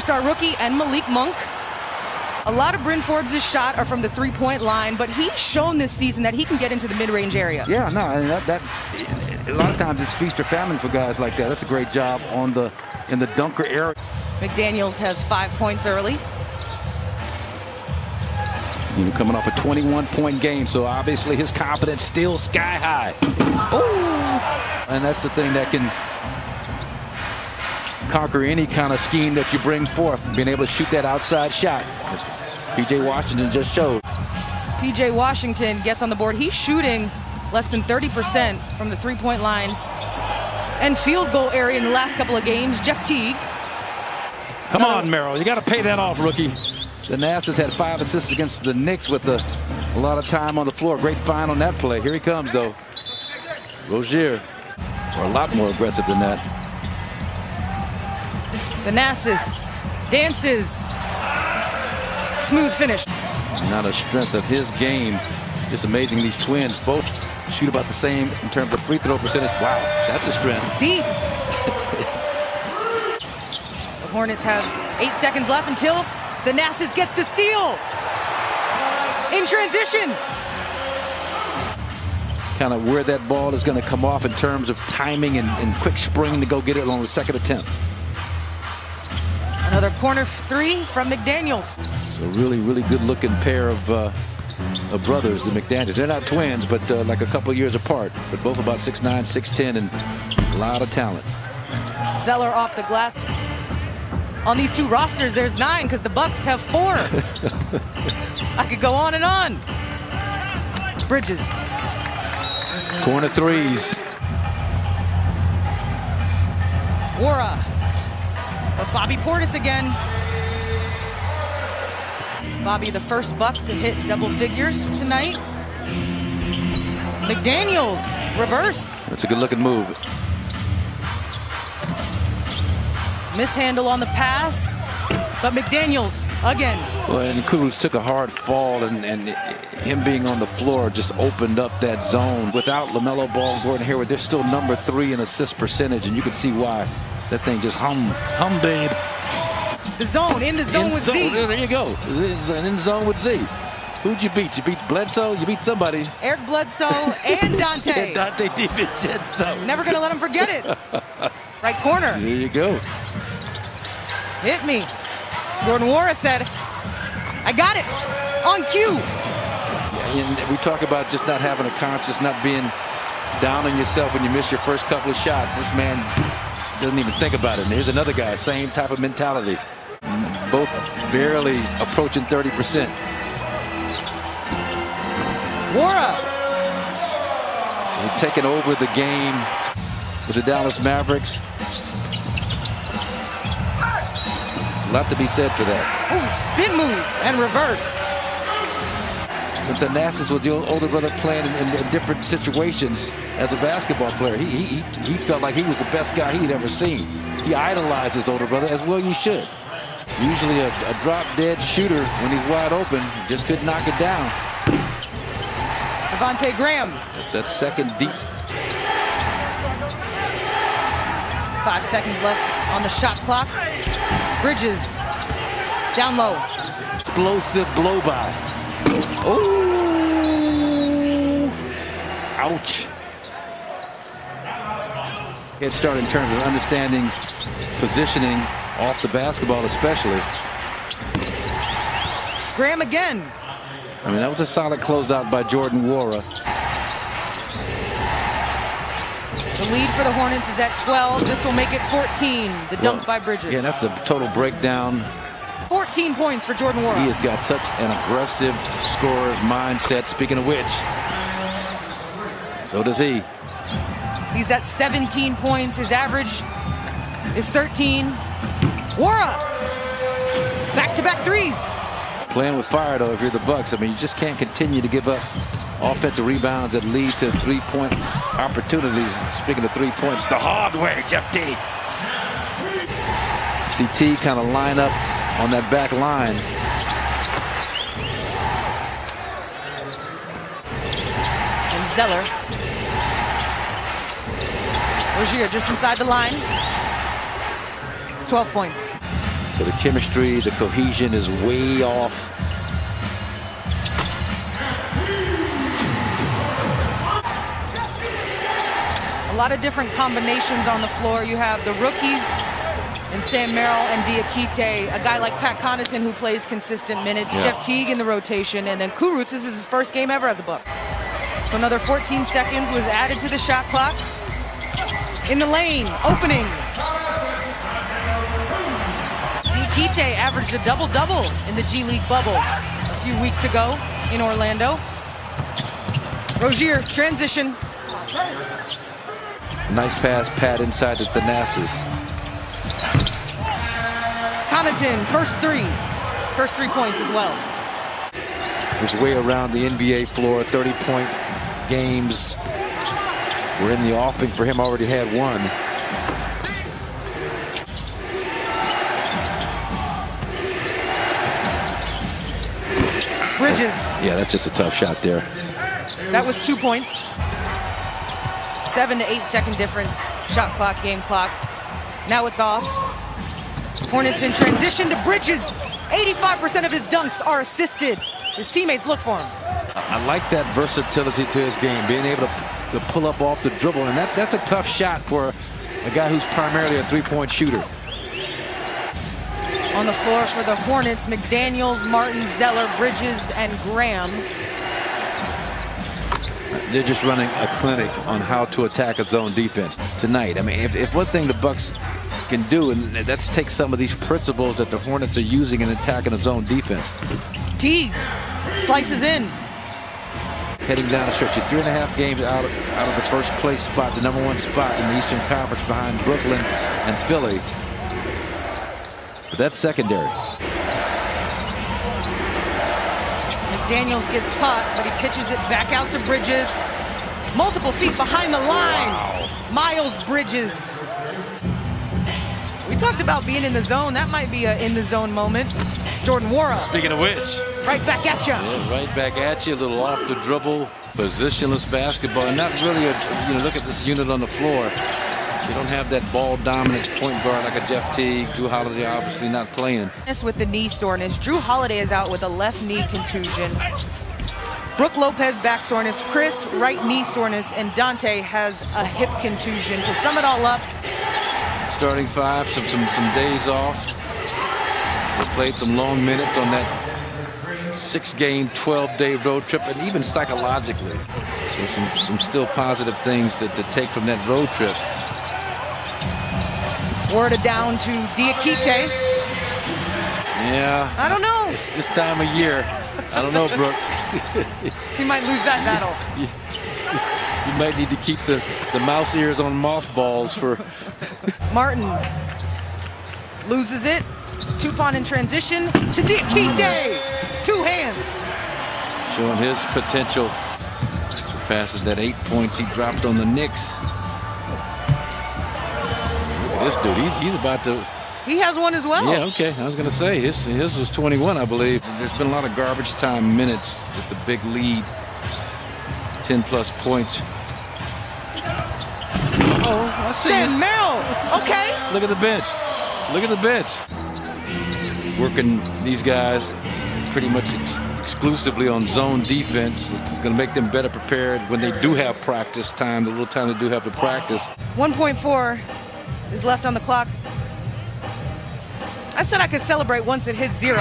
Star rookie and Malik Monk. A lot of Bryn Forbes' shot are from the three-point line, but he's shown this season that he can get into the mid-range area. Yeah, no, I mean, a lot of times it's feast or famine for guys like that. That's a great job in the dunker area. McDaniels has 5 points early. You know, coming off a 21-point game, so obviously his confidence still sky high. Ooh. And that's the thing that can conquer any kind of scheme that you bring forth, being able to shoot that outside shot. P.J. Washington just showed. P.J. Washington gets on the board. He's shooting less than 30% from the three-point line and field goal area in the last couple of games. Jeff Teague. Come on, Merrill. You got to pay that off, rookie. The Nats has had 5 assists against the Knicks with a lot of time on the floor. Great find on that play. Here he comes, though. Rozier. Or a lot more aggressive than that. The Nassus dances. Smooth finish. Now the strength of his game. It's amazing these twins both shoot about the same in terms of free throw percentage. Wow, that's a strength. Deep. The Hornets have 8 seconds left until the Nassus gets the steal. In transition. Kind of where that ball is going to come off in terms of timing and quick spring to go get it on the second attempt. Another corner three from McDaniels. So really, really good looking pair of brothers, the McDaniels. They're not twins, but like a couple years apart. But both about 6'9", 6'10", and a lot of talent. Zeller off the glass. On these two rosters, there's 9 because the Bucks have 4. I could go on and on. Bridges. Corner threes. Wara. But Bobby Portis again. Bobby, the first Buck to hit double figures tonight. McDaniels, reverse. That's a good looking move. Mishandle on the pass, but McDaniels again. Well, and Kuz took a hard fall, and him being on the floor just opened up that zone. Without LaMelo Ball and Gordon Hayward, they're still number 3 in assist percentage, and you can see why. That thing just babe. The zone, in the zone with Z. There you go. In the zone with Z. Who'd you beat? You beat Bledsoe? You beat somebody. Eric Bledsoe and Dante. And Dante DiVincenzo. Never going to let him forget it. Right corner. There you go. Hit me. Jordan Wara said, I got it. On cue. Yeah, and we talk about just not having a conscience, not being down on yourself when you miss your first couple of shots. This man doesn't even think about it. And here's another guy, same type of mentality. Both barely approaching 30%. Wara. They're taking over the game with the Dallas Mavericks. A lot to be said for that. Ooh, spin move and reverse. But the Nats with the older brother playing in different situations as a basketball player. He felt like he was the best guy he'd ever seen. He idolized his older brother, as well you should. Usually a drop-dead shooter when he's wide open. Just couldn't knock it down. Devontae Graham. That's that second deep. 5 seconds left on the shot clock. Bridges. Down low. Explosive blow by. Oh! Ouch. Head start in terms of understanding positioning off the basketball, especially. Graham again. I mean, that was a solid closeout by Jordan Wara. The lead for the Hornets is at 12. This will make it 14. The dunk by Bridges. Yeah, that's a total breakdown. 14 points for Jordan Wara. He has got such an aggressive scorer's mindset. Speaking of which, so does he. He's at 17 points. His average is 13. Wara. Back-to-back threes. Playing with fire, though, if you're the Bucks. I mean, you just can't continue to give up offensive rebounds that lead to three-point opportunities. Speaking of 3 points, the hard way, Jeff Teague. CT kind of line up on that back line. And Zeller. Rozier just inside the line. 12 points. So the chemistry, the cohesion is way off. A lot of different combinations on the floor. You have the rookies and Sam Merrill and Diakite, a guy like Pat Connaughton who plays consistent minutes, Jeff Teague in the rotation, and then Kurucs, this is his first game ever as a Buck. So another 14 seconds was added to the shot clock. In the lane, opening. Diakite averaged a double-double in the G League bubble a few weeks ago in Orlando. Rozier, transition. Nice pass, Pat, inside the Thanasis. Connaughton, first three points as well. His way around the NBA floor, 30-point games. We're in the offing for him, already had one. Bridges. Yeah, that's just a tough shot there. That was 2 points. 7 to 8 second difference. Shot clock, game clock. Now it's off. Hornets in transition to Bridges. 85% of his dunks are assisted. His teammates look for him. I like that versatility to his game, being able to pull up off the dribble, and that's a tough shot for a guy who's primarily a three-point shooter. On the floor for the Hornets, McDaniels, Martin, Zeller, Bridges, and Graham. They're just running a clinic on how to attack a zone defense tonight. I mean, if one thing the Bucks can do, and that's take some of these principles that the Hornets are using in attacking a zone defense. Teague slices in. Heading down the stretch, 3.5 games out of the first place spot, the #1 spot in the Eastern Conference behind Brooklyn and Philly. But that's secondary. McDaniels gets caught, but he pitches it back out to Bridges. Multiple feet behind the line. Wow. Miles Bridges. We talked about being in the zone. That might be a in the zone moment. Jordan Wara. Speaking of which, right back at you. Yeah, right back at you. A little off the dribble, positionless basketball, and not really look at this unit on the floor. They don't have that ball dominant point guard like a Jeff Teague. Drew Holiday obviously not playing. With the knee soreness, Drew Holiday is out with a left knee contusion. Brook Lopez back soreness, Chris right knee soreness, and Dante has a hip contusion. To sum it all up, starting five, some days off. They played some long minutes on that 6-game, 12-day road trip, and even psychologically. So some still positive things to take from that road trip. Word down to Diakite. Yeah. I don't know. This time of year, I don't know, Brooke. He might lose that battle. You might need to keep the mouse ears on mothballs for. Martin loses it. Tupon in transition to Diakite. 2 hands. Showing his potential. Surpasses that 8 points he dropped on the Knicks. This dude, he's about to. He has one as well. Yeah, okay. I was going to say, his was 21, I believe. There's been a lot of garbage time minutes with the big lead. 10-plus points. Uh-oh, I see Sam it. Merrill, okay. Look at the bench. Look at the bench. Working these guys pretty much exclusively on zone defense. It's going to make them better prepared when they do have practice time, the little time they do have to practice. 1.4 is left on the clock. I said I could celebrate once it hit 0.